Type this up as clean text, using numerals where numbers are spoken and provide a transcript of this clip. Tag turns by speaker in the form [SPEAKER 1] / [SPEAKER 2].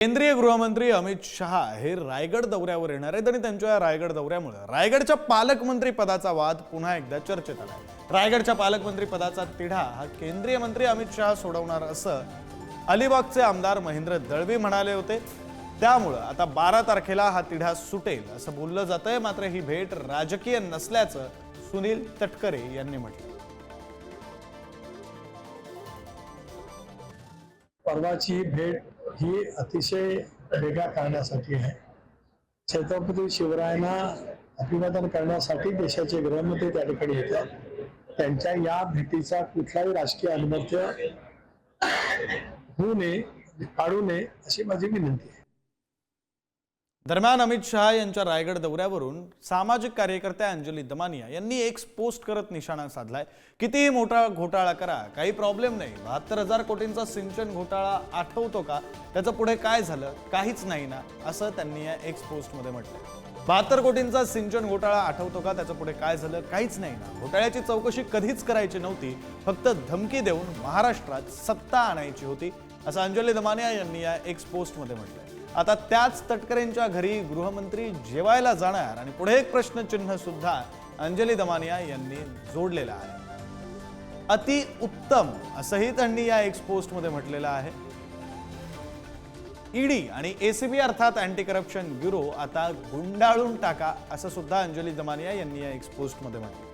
[SPEAKER 1] केंद्रीय गृहमंत्री अमित शहा हे रायगड दौऱ्यावर येणार आहेत आणि त्यांच्या रायगड दौऱ्यामुळे रायगडच्या पालकमंत्री पदाचा वाद पुन्हा एकदा चर्चेत आलाय। रायगडच्या पालकमंत्री पदाचा तिढा हा केंद्रीय मंत्री अमित शहा सोडवणार असं अलिबागचे आमदार महेंद्र दळवी म्हणाले होते। त्यामुळे आता 12 तारखेला हा तिढा सुटेल असं बोललं जातंय। मात्र ही भेट राजकीय नसल्याचं सुनील तटकरे यांनी म्हटलं।
[SPEAKER 2] परवाची भेट ही अतिशय वेगळा करण्यासाठी आहे। छत्रपती शिवरायांना अभिवादन करण्यासाठी देशाचे गृहमंत्री त्या ठिकाणी येतात। त्यांच्या या भेटीचा कुठलाही राजकीय अनुमत्य होऊ नये, काढू नये अशी माझी विनंती आहे।
[SPEAKER 1] दरम्यान अमित शहा यांच्या रायगड दौऱ्यावरून सामाजिक कार्यकर्त्या अंजली दमानिया यांनी एक पोस्ट करत निशाणा साधलाय। कितीही मोठा घोटाळा करा, काही प्रॉब्लेम नाही। 72,000 कोटींचा सिंचन घोटाळा आठवतो का? त्याचं पुढे काय झालं? काहीच नाही ना, असं त्यांनी या एक पोस्ट मध्ये म्हटलंय। 72 कोटींचा सिंचन घोटाळा आठवतो का? त्याचं पुढे काय झालं? काहीच नाही ना। घोटाळ्याची चौकशी कधीच करायची नव्हती, फक्त धमकी देऊन महाराष्ट्रात सत्ता आणायची होती, असं अंजली दमानिया यांनी या एक पोस्ट मध्ये म्हटलंय। आता त्याच तटकरेंच्या घरी गृहमंत्री जेवायला जाणार आणि पुढे एक प्रश्नचिन्ह सुद्धा अंजली दमानिया यांनी जोडलेला आहे। अति उत्तम असंही त्यांनी या एक पोस्ट मध्ये म्हटलेलं आहे। ईडी आणि एसीबी अर्थात अँटी करप्शन ब्युरो आता गुंडाळून टाका असं सुद्धा अंजली दमानिया यांनी या एक पोस्ट मध्ये म्हटलं।